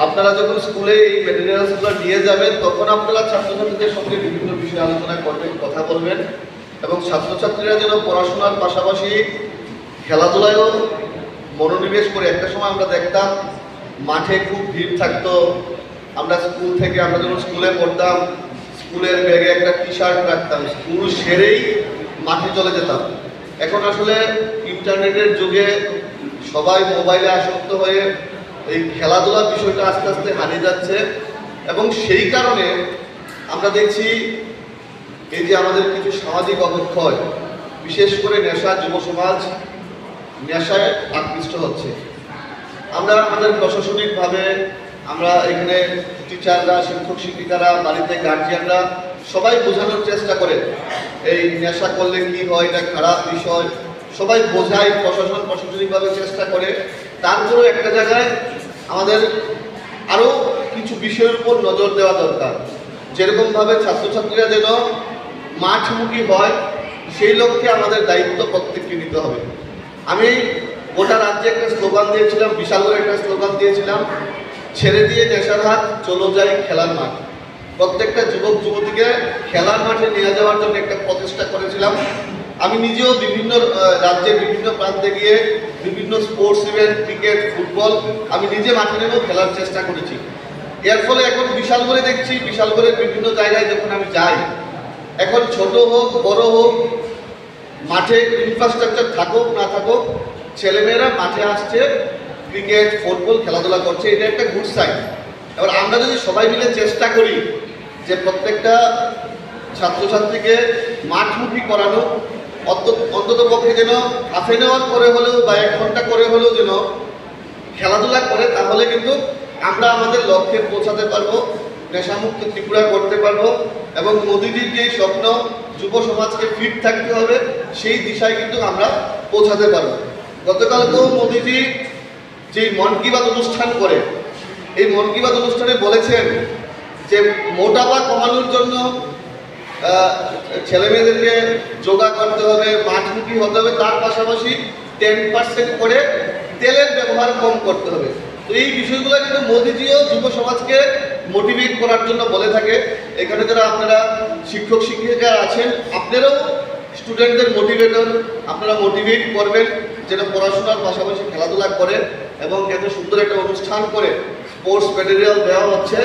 আপনারা যখন স্কুলে এই ম্যাটেরিয়ালসগুলো নিয়ে যাবেন তখন আপনারা ছাত্রছাত্রীদের সঙ্গে বিভিন্ন বিষয়ে আলোচনা করবেন, কথা বলবেন এবং ছাত্রছাত্রীরা যেন পড়াশোনার পাশাপাশি খেলাধুলায়ও মনোনিবেশ করে। একটা সময় আমরা দেখতাম মাঠে খুব ভিড় থাকতো, আমরা স্কুল থেকে আমরা যখন স্কুলে পড়তাম স্কুলের ব্যাগে একটা টি শার্ট রাখতাম, স্কুল সেরেই মাঠে চলে যেতাম। এখন আসলে ইন্টারনেটের যুগে সবাই মোবাইলে আসক্ত হয়ে এই খেলাধুলার বিষয়টা আস্তে আস্তে হারিয়ে যাচ্ছে এবং সেই কারণে আমরা দেখছি এই যে আমাদের কিছু সামাজিক অবক্ষয়, বিশেষ করে নেশা, যুব সমাজ নেশায় আকৃষ্ট হচ্ছে। আমরা আমাদের প্রশাসনিকভাবে আমরা এখানে টিচাররা, শিক্ষক শিক্ষিকারা, বাড়িতে গার্জিয়ানরা সবাই বোঝানোর চেষ্টা করে এই নেশা করলে কি হয়, এটা খারাপ বিষয়, সবাই বোঝায়, প্রশাসনিকভাবে চেষ্টা করে। তারপরেও একটা জায়গায় আমাদের আরও কিছু বিষয়ের উপর নজর দেওয়া দরকার। যেরকমভাবে ছাত্রছাত্রীরা যেন মাঠমুখী হয় সেই লক্ষ্যে আমাদের দায়িত্ব প্রত্যেককে নিতে হবে। আমি গোটা রাজ্যে একটা স্লোগান দিয়েছিলাম, বিশাল করে একটা স্লোগান দিয়েছিলাম, ছেড়ে দিয়ে নেশার হাত, চলো যাই খেলার মাঠ। প্রত্যেকটা যুবক যুবতীকে খেলার মাঠে নিয়ে যাওয়ার জন্য একটা প্রচেষ্টা করেছিলাম। আমি নিজেও বিভিন্ন রাজ্যের বিভিন্ন প্রান্তে গিয়ে বিভিন্ন স্পোর্টস ইভেন্ট, ক্রিকেট, ফুটবল আমি নিজে মাঠে নেমেও খেলার চেষ্টা করেছি। এর ফলে এখন বিশাল করে দেখছি, বিশাল করে বিভিন্ন জায়গায় যখন আমি যাই, এখন ছোট হোক বড় হোক, মাঠে ইনফ্রাস্ট্রাকচার থাকুক না থাকুক, ছেলেমেয়েরা মাঠে আসছে, ক্রিকেট ফুটবল খেলাধুলা করছে, এটা একটা গুড সাইন। এবার আমরা যদি সবাই মিলে চেষ্টা করি যে প্রত্যেকটা ছাত্রছাত্রীকে মাঠমুখী করানো, অন্তত পক্ষে যেন হাফ এন আওয়ার করে হলেও বা 1 ঘন্টা করে হলেও যেন খেলাধুলা করে, তাহলে কিন্তু আমরা আমাদের লক্ষ্যে পৌঁছাতে পারবো, নেশামুক্ত ত্রিপুরা করতে পারবো এবং মোদিজির যেই স্বপ্ন যুব সমাজকে ফিট থাকতে হবে সেই দিশায় কিন্তু আমরা পৌঁছাতে পারবো। গতকালকেও মোদিজি যেই মন কি বাত অনুষ্ঠান করে, এই মন কি বাত অনুষ্ঠানে বলেছেন যে মোটাপা কমানোর জন্য ছেলেমেয়েদেরকে যোগা করতে হবে, মাঠমুখী হতে হবে, তার পাশাপাশি 10% করে তেলের ব্যবহার কম করতে হবে। তো এই বিষয়গুলো কিন্তু মোদিজিও যুব সমাজকে মোটিভেট করার জন্য বলে থাকে। এখানে যারা আপনারা শিক্ষক শিক্ষিকা আছেন, আপনারাও স্টুডেন্টদের মোটিভেটর, আপনারা মোটিভেট করবেন যেন পড়াশোনার পাশাপাশি খেলাধুলা করে এবং এত সুন্দর একটা অনুষ্ঠান করে স্পোর্টস ম্যাটেরিয়াল দেওয়া হচ্ছে।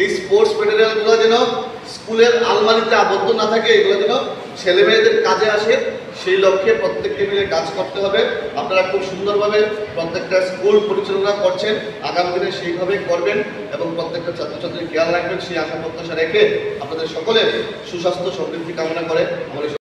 এই স্পোর্টস ম্যাটেরিয়ালগুলো যেন স্কুলের আলমারিতে আবদ্ধ না থাকে, এগুলো যেন ছেলে মেয়েদের কাজে আসে, সেই লক্ষ্যে প্রত্যেককে মিলে কাজ করতে হবে। আপনারা খুব সুন্দরভাবে প্রত্যেকটা স্কুল পরিচালনা করছেন, আগামী দিনে সেইভাবে করবেন এবং প্রত্যেকটা ছাত্রছাত্রীর খেয়াল রাখবেন, সেই আশা প্রত্যাশা রেখে আপনাদের সকলের সুস্বাস্থ্য সমৃদ্ধি কামনা করে আমার